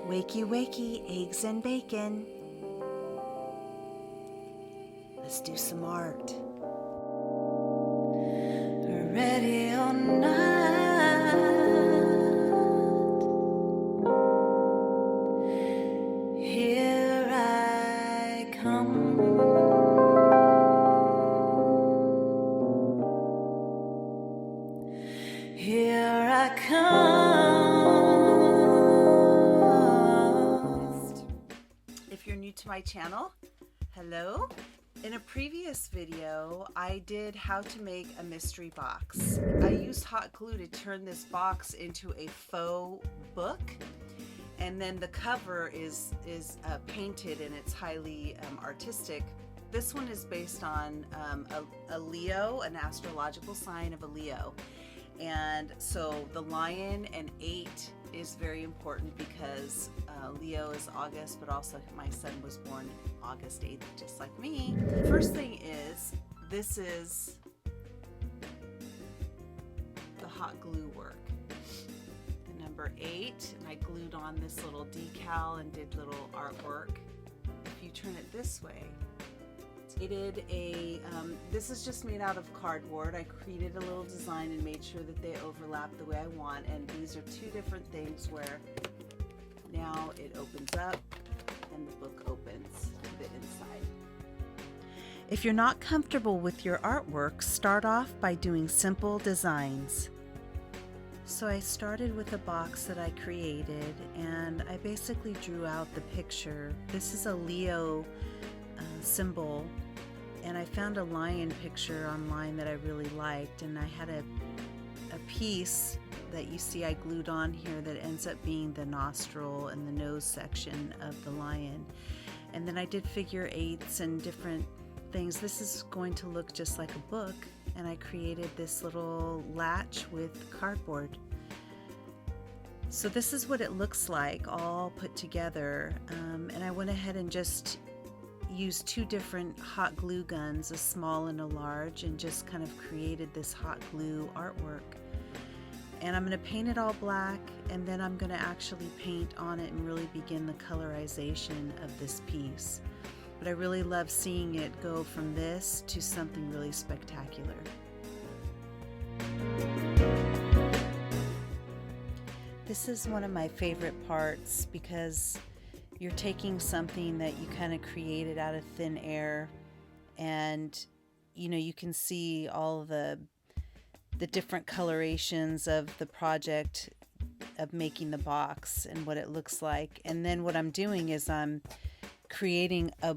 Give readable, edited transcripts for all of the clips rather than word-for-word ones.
Wakey, wakey, eggs and bacon. Let's do some art. Ready or not, here I come. Here I come. If you're new to my channel, hello. In a previous video, I did how to make a mystery box. I used hot glue to turn this box into a faux book, and then the cover is painted and it's highly artistic. This one is based on a Leo, an astrological sign of a Leo. And so the lion and 8 is very important because Leo is August, but also my son was born August 8th, just like me. First thing is, this is the hot glue work. The number 8, and I glued on this little decal and did little artwork. If you turn it this way, I did this is just made out of cardboard. I created a little design and made sure that they overlap the way I want, and these are two different things where now it opens up and the book opens to the inside. If you're not comfortable with your artwork, start off by doing simple designs. So I started with a box that I created, and I basically drew out the picture. This is a Leo symbol, and I found a lion picture online that I really liked, and I had a piece that you see I glued on here that ends up being the nostril and the nose section of the lion. And then I did figure 8s and different things. This is going to look just like a book, and I created this little latch with cardboard. So this is what it looks like all put together, and I went ahead and just used 2 different hot glue guns, a small and a large, and just kind of created this hot glue artwork. And I'm going to paint it all black, and then I'm going to actually paint on it and really begin the colorization of this piece. But I really love seeing it go from this to something really spectacular. This is one of my favorite parts because you're taking something that you kind of created out of thin air, and you can see all the different colorations of the project of making the box and what it looks like. And then what I'm doing is I'm creating a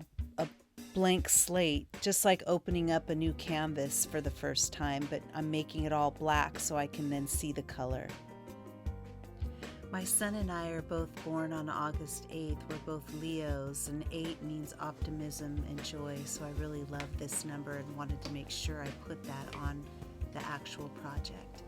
blank slate, just like opening up a new canvas for the first time, but I'm making it all black so I can then see the color. My son and I are both born on August 8th. We're both Leos, and 8 means optimism and joy, so I really love this number and wanted to make sure I put that on the actual project.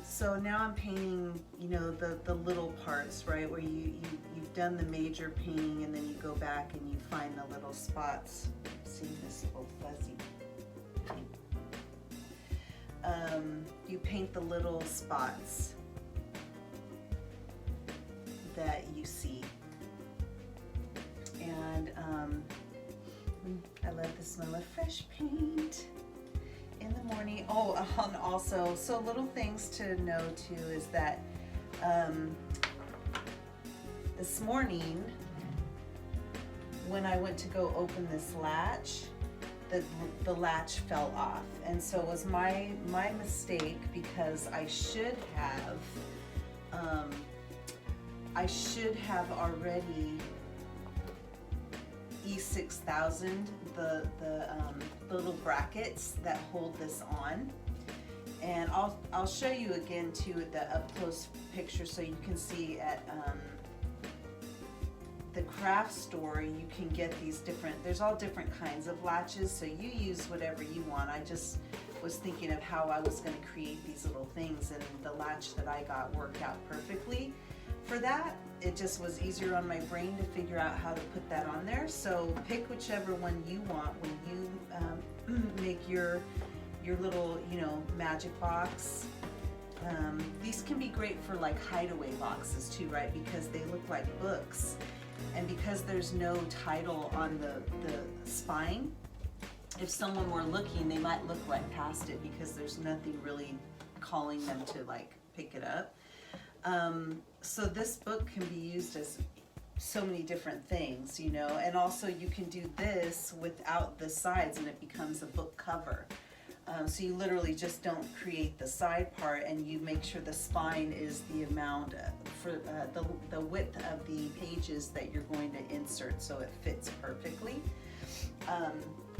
So now I'm painting, the little parts, right, where you've done the major painting, and then you go back and you find the little spots. See this little fuzzy. You paint the little spots that you see. And I love the smell of fresh paint in the morning. Oh, and also, so little things to know too is that this morning when I went to go open this latch, the latch fell off, and so it was my mistake, because I should have already E6000 the little brackets that hold this on, and I'll show you again too at the up close picture so you can see at the craft store. You can get these there's all different kinds of latches, so you use whatever you want. I just was thinking of how I was going to create these little things, and the latch that I got worked out perfectly for that. It just was easier on my brain to figure out how to put that on there. So pick whichever one you want when you make your little magic box. These can be great for like hideaway boxes too, right? Because they look like books, and because there's no title on the spine, if someone were looking, they might look right past it because there's nothing really calling them to like pick it up. So this book can be used as so many different things, you know, and also you can do this without the sides and it becomes a book cover. So you literally just don't create the side part, and you make sure the spine is the amount for the width of the pages that you're going to insert, so it fits perfectly.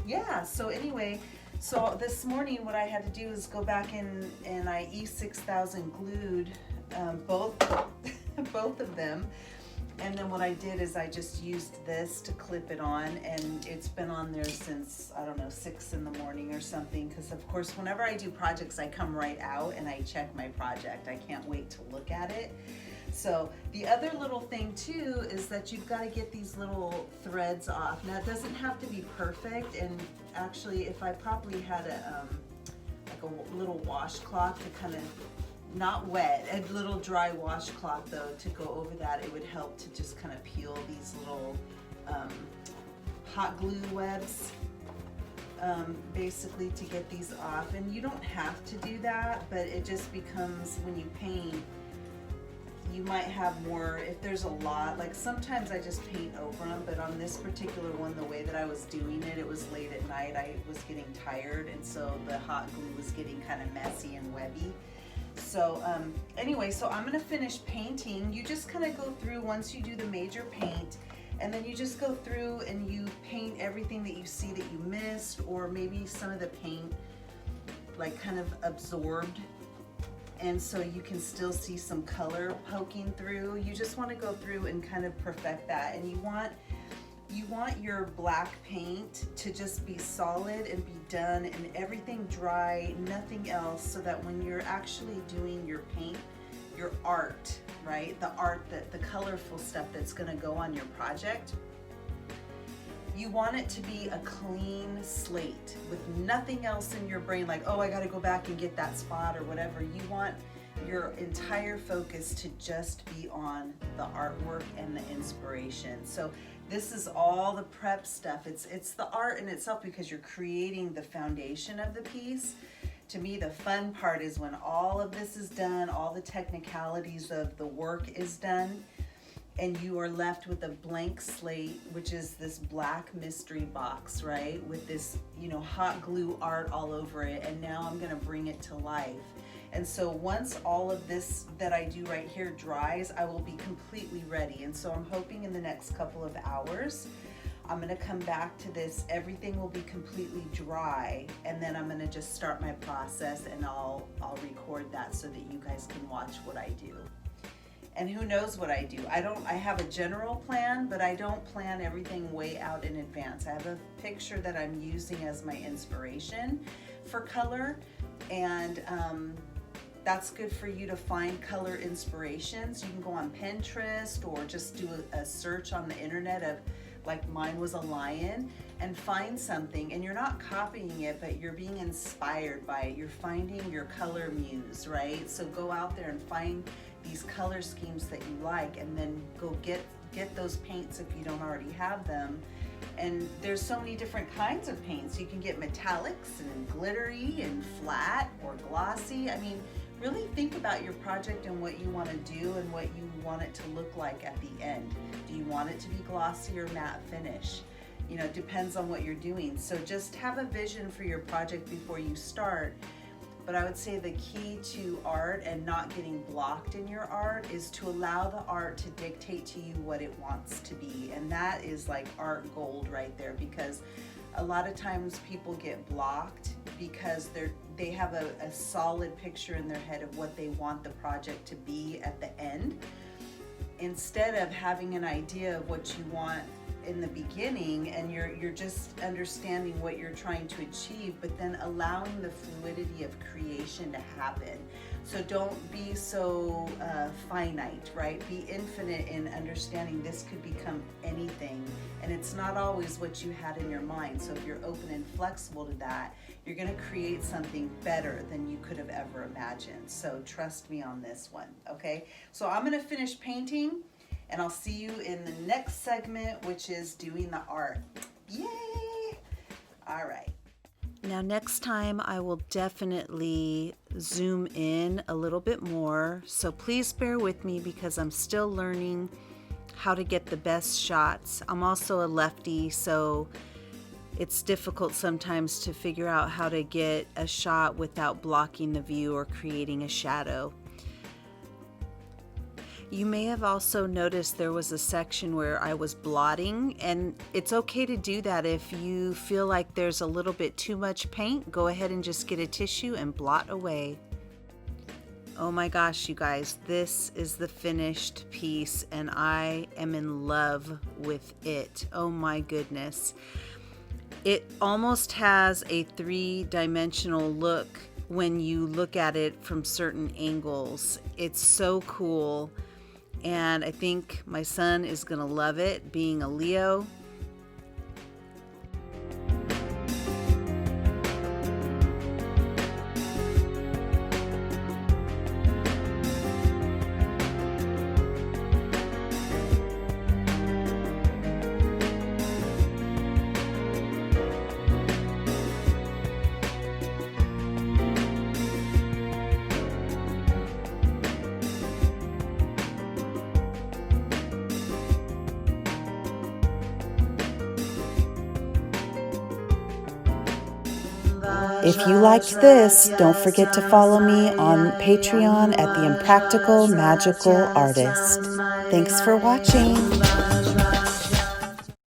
Yeah, so anyway, so this morning what I had to do is go back in and I E6000 glued both of them. And then what I did is I just used this to clip it on, and it's been on there since, I don't know, 6 in the morning or something, because of course whenever I do projects I come right out and I check my project. I can't wait to look at it. So the other little thing too is that you've got to get these little threads off. Now it doesn't have to be perfect, and actually if I probably had like a little washcloth to kind of, not wet, a little dry washcloth though to go over that, it would help to just kind of peel these little hot glue webs basically to get these off. And you don't have to do that, but it just becomes, when you paint, you might have more, if there's a lot, like sometimes I just paint over them, but on this particular one, the way that I was doing it, it was late at night, I was getting tired, and so the hot glue was getting kind of messy and webby. So anyway, so I'm gonna finish painting. You just kind of go through once you do the major paint, and then you just go through and you paint everything that you see that you missed, or maybe some of the paint like kind of absorbed, and so you can still see some color poking through. You just want to go through and kind of perfect that, and you want your black paint to just be solid and be done and everything dry, nothing else, so that when you're actually doing your paint, your art, right? The art, the colorful stuff that's gonna go on your project, you want it to be a clean slate with nothing else in your brain like, oh, I gotta go back and get that spot or whatever. You want your entire focus to just be on the artwork and the inspiration. So this is all the prep stuff. It's the art in itself, because you're creating the foundation of the piece. To me, the fun part is when all of this is done, all the technicalities of the work is done, and you are left with a blank slate, which is this black mystery box, right? With this, you know, hot glue art all over it, and now I'm gonna bring it to life. And so once all of this that I do right here dries, I will be completely ready. And so I'm hoping in the next couple of hours, I'm gonna come back to this, everything will be completely dry, and then I'm gonna just start my process, and I'll record that so that you guys can watch what I do. And who knows what I do. I have a general plan, but I don't plan everything way out in advance. I have a picture that I'm using as my inspiration for color, and that's good for you to find color inspirations. You can go on Pinterest or just do a search on the internet of, like mine was a lion, and find something, and you're not copying it, but you're being inspired by it. You're finding your color muse, right? So go out there and find these color schemes that you like, and then go get those paints if you don't already have them. And there's so many different kinds of paints. You can get metallics and glittery and flat or glossy. I mean, really think about your project and what you want to do and what you want it to look like at the end. Do you want it to be glossy or matte finish? You know, it depends on what you're doing. So just have a vision for your project before you start. But I would say the key to art and not getting blocked in your art is to allow the art to dictate to you what it wants to be. And that is like art gold right there, because a lot of times people get blocked because they have a solid picture in their head of what they want the project to be at the end, instead of having an idea of what you want in the beginning, and you're just understanding what you're trying to achieve, but then allowing the fluidity of creation to happen. So don't be so finite, right? Be infinite in understanding this could become anything. And it's not always what you had in your mind. So if you're open and flexible to that, you're going to create something better than you could have ever imagined. So trust me on this one, okay? So I'm going to finish painting, and I'll see you in the next segment, which is doing the art. Yay! All right. Now next time I will definitely zoom in a little bit more, so please bear with me because I'm still learning how to get the best shots. I'm also a lefty, so it's difficult sometimes to figure out how to get a shot without blocking the view or creating a shadow. You may have also noticed there was a section where I was blotting, and it's okay to do that. If you feel like there's a little bit too much paint, go ahead and just get a tissue and blot away. Oh my gosh, you guys, this is the finished piece and I am in love with it. Oh my goodness. It almost has a three-dimensional look when you look at it from certain angles. It's so cool. And I think my son is gonna love it, being a Leo. If you liked this, don't forget to follow me on Patreon at The Impractical Magical Artist. Thanks for watching.